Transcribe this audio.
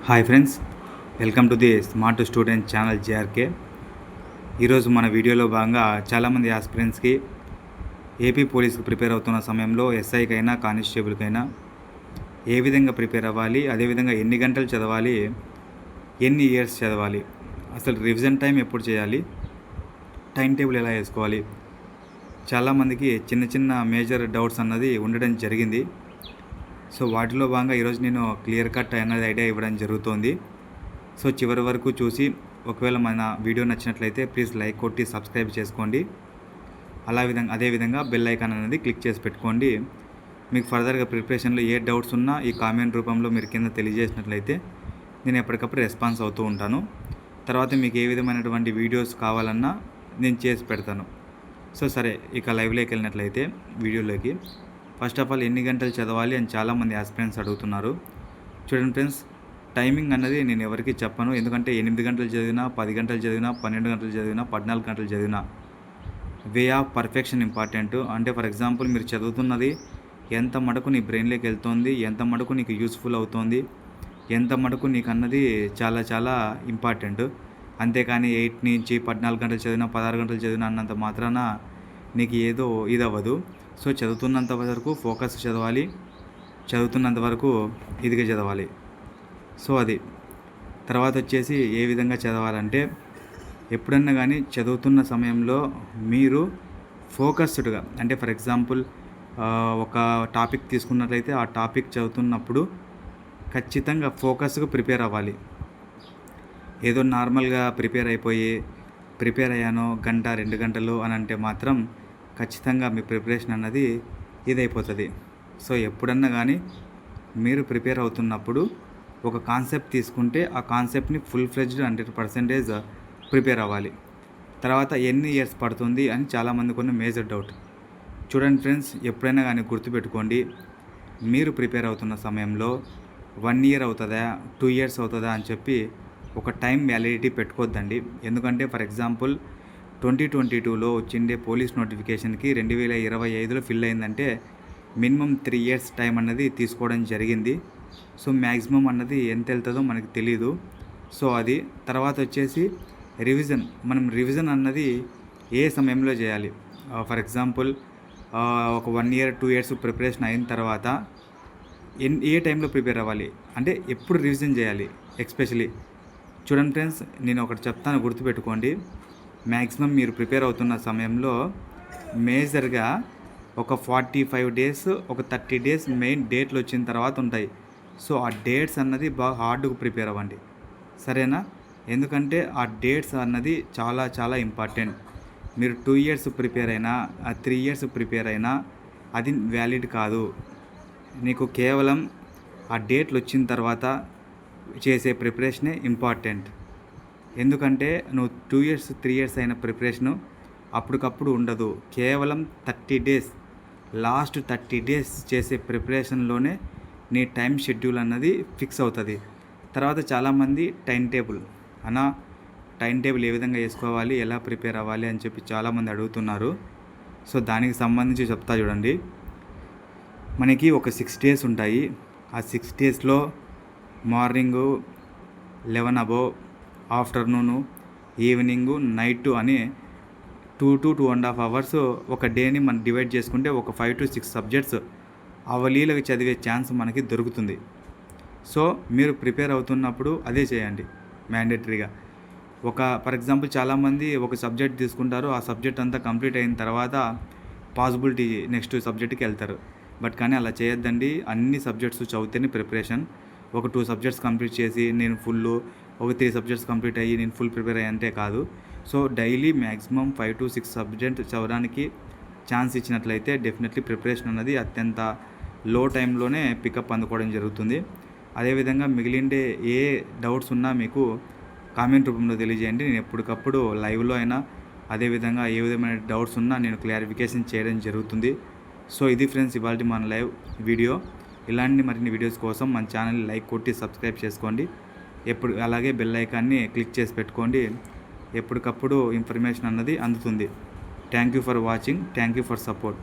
Hi friends, welcome to the smart student channel JRK. ఈరోజు మన వీడియోలో భాగంగా చాలామంది ఆస్పిరెంట్స్కి ఏపీ పోలీస్కి ప్రిపేర్ అవుతున్న సమయంలో ఎస్ఐకైనా కానిస్టేబుల్కైనా ఏ విధంగా ప్రిపేర్ అవ్వాలి, అదేవిధంగా ఎన్ని గంటలు చదవాలి, ఎన్ని ఇయర్స్ చదవాలి, అసలు రివిజన్ టైం ఎప్పుడు చేయాలి, టైం టేబుల్ ఎలా వేసుకోవాలి, చాలామందికి చిన్న చిన్న మేజర్ డౌట్స్ అన్నది ఉండడం జరిగింది. సో వాటిలో భాగంగా ఈరోజు నేను క్లియర్ కట్ అనేది ఐడియా ఇవ్వడం జరుగుతోంది. సో చివరి వరకు చూసి ఒకవేళ మన వీడియో నచ్చినట్లయితే ప్లీజ్ లైక్ కొట్టి సబ్స్క్రైబ్ చేసుకోండి. అదేవిధంగా బెల్ ఐకాన్ అనేది క్లిక్ చేసి పెట్టుకోండి. మీకు ఫర్దర్గా ప్రిపరేషన్లో ఏ డౌట్స్ ఉన్నా ఈ కామెంట్ రూపంలో మీరు కింద తెలియజేసినట్లయితే నేను ఎప్పటికప్పుడు రెస్పాన్స్ అవుతూ ఉంటాను. తర్వాత మీకు ఏ విధమైనటువంటి వీడియోస్ కావాలన్నా నేను చేసి పెడతాను. సో సరే, ఇక లైవ్లోకి వెళ్ళినట్లయితే వీడియోలోకి. ఫస్ట్ ఆఫ్ ఆల్ ఎన్ని గంటలు చదవాలి అని చాలామంది ఆస్పిరెంట్స్ అడుగుతున్నారు. చూడండి ఫ్రెండ్స్, టైమింగ్ అన్నది నేను ఎవరికి చెప్పను. ఎందుకంటే 8 గంటలు చదివినా, 10 గంటలు చదివినా, 12 గంటలు చదివినా, 14 గంటలు చదివినా వే ఆఫ్ పర్ఫెక్షన్ ఇంపార్టెంట్. అంటే ఫర్ ఎగ్జాంపుల్ మీరు చదువుతున్నది ఎంత మటుకు నీ బ్రెయిన్లోకి వెళ్తుంది, ఎంత మటుకు నీకు యూస్ఫుల్ అవుతుంది, ఎంత మటుకు నీకు అన్నది చాలా చాలా ఇంపార్టెంట్. అంతేకాని 8 నుంచి 14 గంటలు చదివినా, 16 గంటలు చదివినా అన్నంత మాత్రాన నీకు ఏదో ఇది అవ్వదు. సో చదువుతున్నంత వరకు ఫోకస్ చదవాలి, చదువుతున్నంత వరకు ఇదిగా చదవాలి. సో అది తర్వాత వచ్చేసి ఏ విధంగా చదవాలంటే, ఎప్పుడన్నా కానీ చదువుతున్న సమయంలో మీరు ఫోకస్డ్గా, అంటే ఫర్ ఎగ్జాంపుల్ ఒక టాపిక్ తీసుకున్నట్లయితే ఆ టాపిక్ చదువుతున్నప్పుడు ఖచ్చితంగా ఫోకస్గా ప్రిపేర్ అవ్వాలి. ఏదో నార్మల్గా ప్రిపేర్ అయ్యాను గంట 2 గంటలు అని అంటే మాత్రం ఖచ్చితంగా మీ ప్రిపరేషన్ అన్నది ఇదైపోతుంది. సో ఎప్పుడన్నా కానీ మీరు ప్రిపేర్ అవుతున్నప్పుడు ఒక కాన్సెప్ట్ తీసుకుంటే ఆ కాన్సెప్ట్ని ఫుల్ ఫ్లెడ్జ్డ్ 100% ప్రిపేర్ అవ్వాలి. తర్వాత ఎన్ని ఇయర్స్ పడుతుంది అని చాలామందికి ఉన్న మేజర్ డౌట్. చూడండి ఫ్రెండ్స్, ఎప్పుడైనా కానీ గుర్తుపెట్టుకోండి, మీరు ప్రిపేర్ అవుతున్న సమయంలో 1 year అవుతుందా, 2 years అవుతుందా అని చెప్పి ఒక టైం వ్యాలిడిటీ పెట్టుకోవద్దండి. ఎందుకంటే ఫర్ ఎగ్జాంపుల్ 2022లో వచ్చిండే పోలీస్ నోటిఫికేషన్కి 2025లో ఫిల్ అయిందంటే మినిమం 3 years టైం అన్నది తీసుకోవడం జరిగింది. సో మ్యాక్సిమం అన్నది ఎంత వెళ్తుందో మనకు తెలీదు. సో అది తర్వాత వచ్చేసి మనం రివిజన్ అన్నది ఏ సమయంలో చేయాలి. ఫర్ ఎగ్జాంపుల్ ఒక 1 year 2 years ప్రిపరేషన్ అయిన తర్వాత ఏ టైంలో ప్రిపేర్ అవ్వాలి అంటే ఎప్పుడు రివిజన్ చేయాలి. ఎస్పెషలీ చూడండి ఫ్రెండ్స్, నేను ఒకటి చెప్తాను, గుర్తుపెట్టుకోండి. మ్యాక్సిమం మీరు ప్రిపేర్ అవుతున్న సమయంలో మేజర్గా ఒక 45 days, ఒక 30 days మెయిన్ డేట్లు వచ్చిన తర్వాత ఉంటాయి. సో ఆ డేట్స్ అన్నది బాగా హార్డ్గా ప్రిపేర్ అవ్వండి, సరేనా? ఎందుకంటే ఆ డేట్స్ అన్నది చాలా చాలా ఇంపార్టెంట్. మీరు 2 years ప్రిపేర్ అయినా, 3 years ప్రిపేర్ అయినా అది వ్యాలిడ్ కాదు. నీకు కేవలం ఆ డేట్లు వచ్చిన తర్వాత చేసే ప్రిపరేషనే ఇంపార్టెంట్. ఎందుకంటే నువ్వు 2 years 3 years అయిన ప్రిపరేషను అప్పటికప్పుడు ఉండదు. కేవలం 30 days, లాస్ట్ 30 days చేసే ప్రిపరేషన్లోనే నీ టైం షెడ్యూల్ అన్నది ఫిక్స్ అవుతుంది. తర్వాత చాలామంది టైం టేబుల్ ఏ విధంగా వేసుకోవాలి, ఎలా ప్రిపేర్ అవ్వాలి అని చెప్పి చాలామంది అడుగుతున్నారు. సో దానికి సంబంధించి చెప్తా చూడండి. మనకి ఒక 6 days ఉంటాయి. ఆ 6 daysలో morning 11 above, afternoon, evening, night అని 2 to 2.5 hours ఒక డేని మనం డివైడ్ చేసుకుంటే ఒక 5 to 6 subjects అవలీలగా చదివే ఛాన్స్ మనకి దొరుకుతుంది. సో మీరు ప్రిపేర్ అవుతున్నప్పుడు అదే చేయండి మ్యాండేటరీగా. ఫర్ ఎగ్జాంపుల్ చాలామంది ఒక సబ్జెక్ట్ తీసుకుంటారు, ఆ సబ్జెక్ట్ అంతా కంప్లీట్ అయిన తర్వాత పాసిబిలిటీ నెక్స్ట్ సబ్జెక్ట్కి వెళ్తారు. బట్ కానీ అలా చేయొద్దండి. అన్ని సబ్జెక్ట్స్ చదివితేనే ప్రిపరేషన్. ఒక 2 subjects కంప్లీట్ చేసి నేను ఒక 3 subjects కంప్లీట్ అయ్యి నేను ఫుల్ ప్రిపేర్ అయ్యంటే కాదు. So daily maximum 5 to 6 subjects చదవడానికి ఛాన్స్ ఇచ్చినట్లయితే డెఫినెట్లీ ప్రిపరేషన్ అన్నది అత్యంత లో టైంలోనే పికప్ అందుకోవడం జరుగుతుంది. అదేవిధంగా మిగిలిండే ఏ డౌట్స్ ఉన్నా మీకు కామెంట్ రూపంలో తెలియజేయండి. నేను ఎప్పటికప్పుడు లైవ్లో అయినా అదేవిధంగా ఏ విధమైన డౌట్స్ ఉన్నా నేను క్లారిఫికేషన్ చేయడం జరుగుతుంది. సో ఇది ఫ్రెండ్స్ ఇవాళ మన లైవ్ వీడియో. ఇలాంటి మరిన్ని వీడియోస్ కోసం మన ఛానల్ని లైక్ కొట్టి సబ్స్క్రైబ్ చేసుకోండి. అలాగే బెల్ ఐకాన్ని క్లిక్ చేసి పెట్టుకోండి. ఎప్పటికప్పుడు ఇన్ఫర్మేషన్ అన్నది అందుతుంది. Thank you for watching. Thank you for support.